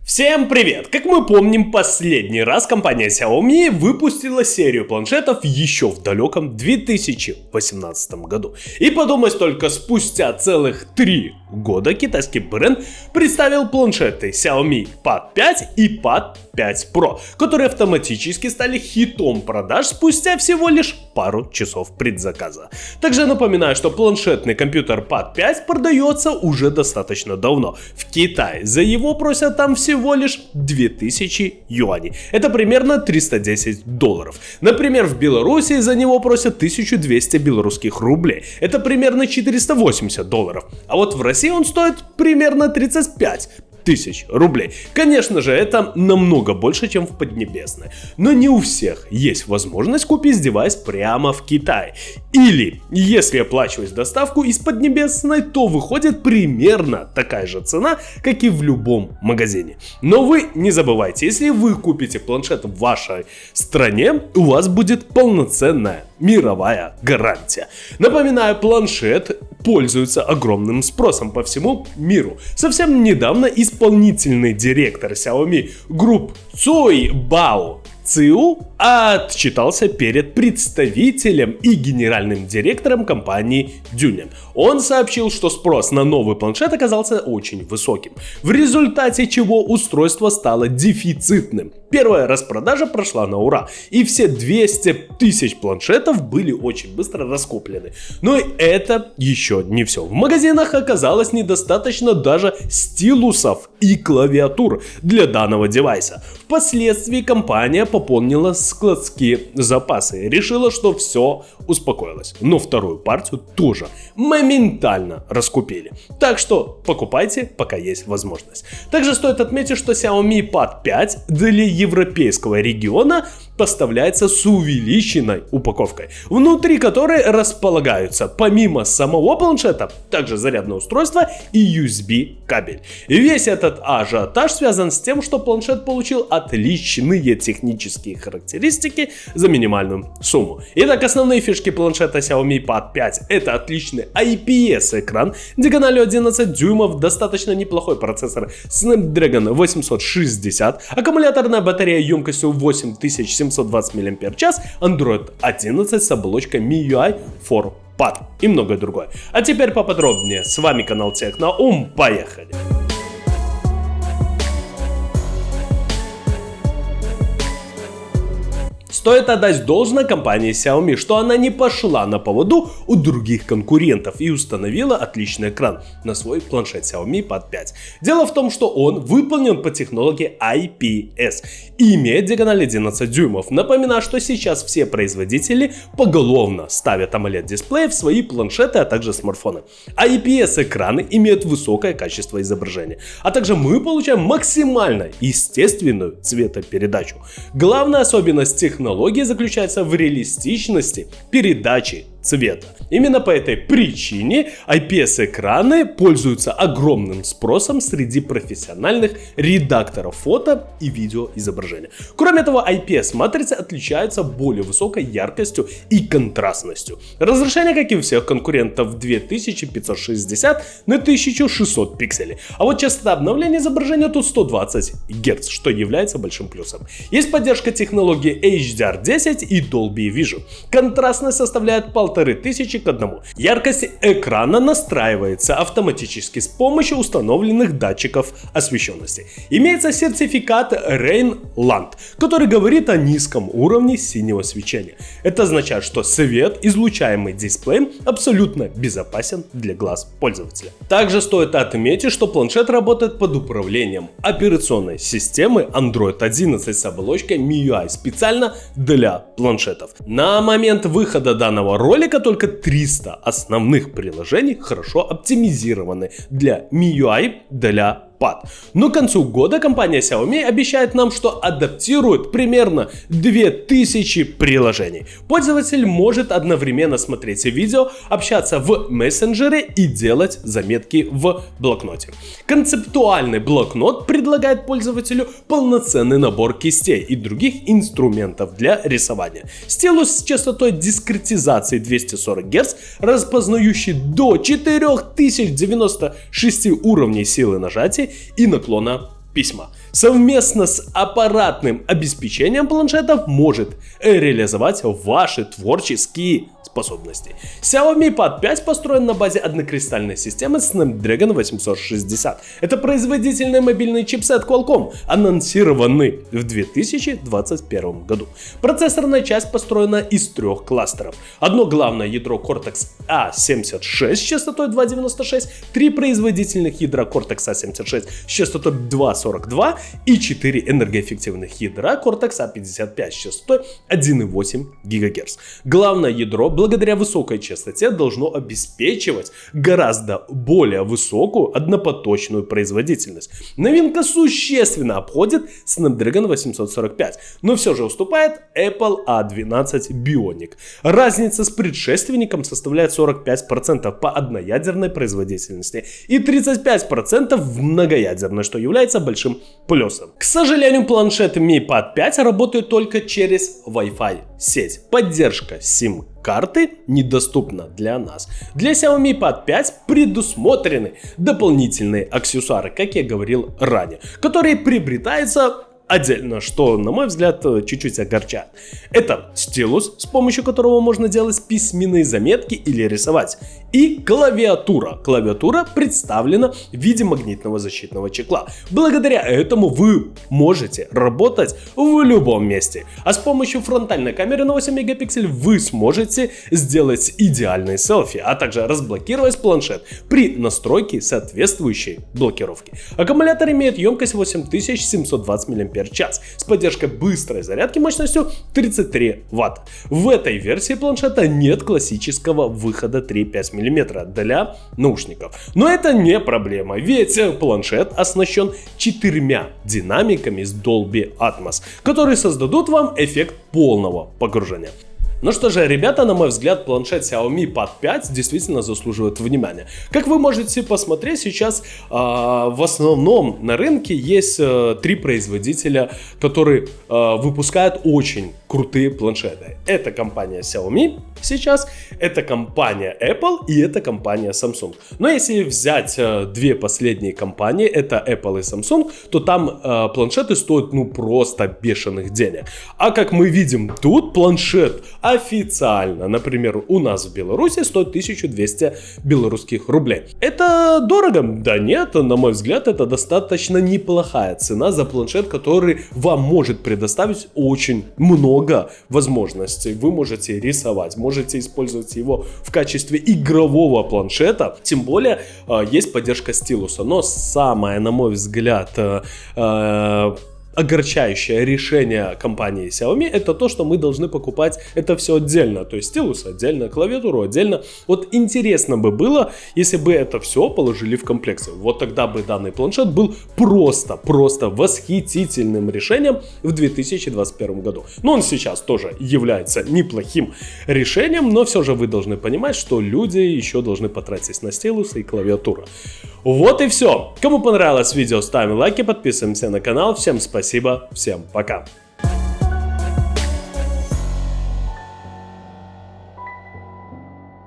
Всем привет! Как мы помним, последний раз компания Xiaomi выпустила серию планшетов еще в далеком 2018 году. И подумать только, спустя целых 3 года китайский бренд представил планшеты Xiaomi Pad 5 и Pad 5 Pro, которые автоматически стали хитом продаж спустя всего лишь пару часов предзаказа. Также напоминаю, что планшетный компьютер Pad 5 продается уже достаточно давно. В Китае за его просят там всего лишь 2000 юаней. Это примерно $310. Например, в Беларуси за него просят 1200 белорусских рублей. Это примерно $480. А вот в России он стоит примерно 35 тысяч рублей. Конечно же, это намного больше, чем в Поднебесной. Но не у всех есть возможность купить девайс прямо в Китае. Или, если оплачивать доставку из Поднебесной, то выходит примерно такая же цена, как и в любом магазине. Но вы не забывайте, если вы купите планшет в вашей стране, у вас будет полноценная мировая гарантия. Напоминаю, планшет пользуется огромным спросом по всему миру. Совсем недавно исполнительный директор Xiaomi Group Цой Бао Циу отчитался перед представителем и генеральным директором компании Дюня. Он сообщил, что спрос на новый планшет оказался очень высоким, в результате чего устройство стало дефицитным. Первая распродажа прошла на ура, и все 200 тысяч планшетов были очень быстро раскуплены. Но это еще не все. В магазинах оказалось недостаточно даже стилусов и клавиатур для данного девайса. Впоследствии компания пополнила складские запасы и решила, что все успокоилось. Но вторую партию тоже моментально раскупили. Так что покупайте, пока есть возможность. Также стоит отметить, что Xiaomi Pad 5 для европейского региона поставляется с увеличенной упаковкой, внутри которой располагаются помимо самого планшета также зарядное устройство и USB кабель. И весь этот ажиотаж связан с тем, что планшет получил отличные технические характеристики за минимальную сумму. Итак, основные фишки планшета Xiaomi Pad 5 — это отличный IPS экран диагональю 11 дюймов, достаточно неплохой процессор Snapdragon 860, аккумуляторная батарея емкостью 8720 мАч, Android 11 с оболочкой MIUI 4Pad и многое другое. А теперь поподробнее. С вами канал Техноум. Поехали! Стоит отдать должное компании Xiaomi, что она не пошла на поводу у других конкурентов и установила отличный экран на свой планшет Xiaomi Pad 5. Дело в том, что он выполнен по технологии IPS и имеет диагональ 11 дюймов. Напоминаю, что сейчас все производители поголовно ставят AMOLED-дисплеи в свои планшеты, а также смартфоны. IPS-экраны имеют высокое качество изображения, а также мы получаем максимально естественную цветопередачу. Главная особенность технологии заключается в реалистичности передачи цвета. Именно по этой причине IPS-экраны пользуются огромным спросом среди профессиональных редакторов фото и видеоизображения. Кроме того, IPS-матрицы отличаются более высокой яркостью и контрастностью. Разрешение, как и у всех конкурентов, 2560 на 1600 пикселей. А вот частота обновления изображения тут 120 Гц, что является большим плюсом. Есть поддержка технологии HDR10 и Dolby Vision. Контрастность составляет 1500 к 1. Яркость экрана настраивается автоматически с помощью установленных датчиков освещенности. Имеется сертификат Rainland, который говорит о низком уровне синего свечения. Это означает, что свет, излучаемый дисплеем, абсолютно безопасен для глаз пользователя. Также стоит отметить, что планшет работает под управлением операционной системы Android 11 с оболочкой MIUI специально для планшетов. На момент выхода данного ролика только 300 основных приложений хорошо оптимизированы для MIUI для Pad. Но к концу года компания Xiaomi обещает нам, что адаптирует примерно 2000 приложений. Пользователь может одновременно смотреть видео, общаться в мессенджере и делать заметки в блокноте. Концептуальный блокнот предлагает пользователю полноценный набор кистей и других инструментов для рисования. Стилус с частотой дискретизации 240 Гц, распознающий до 4096 уровней силы нажатия и наклона письма. Совместно с аппаратным обеспечением планшетов может реализовать ваши творческие способности. Xiaomi Pad 5 построен на базе однокристальной системы Snapdragon 860. Это производительный мобильный чипсет Qualcomm, анонсированный в 2021 году. Процессорная часть построена из 3 кластеров. Одно главное ядро Cortex A76 с частотой 2.96, 3 производительных ядра Cortex A76 с частотой 2.42 и 4 энергоэффективных ядра Cortex A55 с частотой 1.8 ГГц. Главное ядро благодаря высокой частоте должно обеспечивать гораздо более высокую однопоточную производительность. Новинка существенно обходит Snapdragon 845, но все же уступает Apple A12 Bionic. Разница с предшественником составляет 45% по одноядерной производительности и 35% в многоядерной, что является большим плюсом. К сожалению, планшет Mi Pad 5 работает только через Wi-Fi сеть. Поддержка SIM-карты недоступна для нас. Для Xiaomi Pad 5 предусмотрены дополнительные аксессуары, как я говорил ранее, которые приобретаются отдельно, что, на мой взгляд, чуть-чуть огорчает. Это стилус, с помощью которого можно делать письменные заметки или рисовать. И клавиатура. Клавиатура представлена в виде магнитного защитного чехла. Благодаря этому вы можете работать в любом месте. А с помощью фронтальной камеры на 8 мегапикселей вы сможете сделать идеальные селфи, а также разблокировать планшет при настройке соответствующей блокировки. Аккумулятор имеет емкость 8720 мАч с поддержкой быстрой зарядки мощностью 33 Вт. В этой версии планшета нет классического выхода 3,5 мм для наушников. Но это не проблема, ведь планшет оснащен 4 динамиками с Dolby Atmos, которые создадут вам эффект полного погружения. Ну что же, ребята, на мой взгляд, планшет Xiaomi Pad 5 действительно заслуживает внимания. Как вы можете посмотреть, сейчас в основном на рынке есть 3 производителя, которые выпускают очень крутые планшеты. Это компания Xiaomi сейчас, это компания Apple и это компания Samsung. Но если взять 2 последние компании, это Apple и Samsung, то там планшеты стоят ну просто бешеных денег. А как мы видим, тут планшет официально, например, у нас в Беларуси стоит 1200 белорусских рублей. Это дорого? Да нет, на мой взгляд, это достаточно неплохая цена за планшет, который вам может предоставить очень много возможностей. Вы можете рисовать, можете использовать его в качестве игрового планшета, тем более есть поддержка стилуса. Но самое, на мой взгляд, огорчающее решение компании Xiaomi — это то, что мы должны покупать это все отдельно. То есть стилус отдельно, клавиатуру отдельно. Вот интересно бы было, если бы это все положили в комплекте. Вот тогда бы данный планшет был просто восхитительным решением в 2021 году. Но он сейчас тоже является неплохим решением, но все же вы должны понимать, что люди еще должны потратить на стилусы и клавиатуру. Вот и все. Кому понравилось видео, ставим лайки, подписываемся на канал. Всем спасибо, всем пока.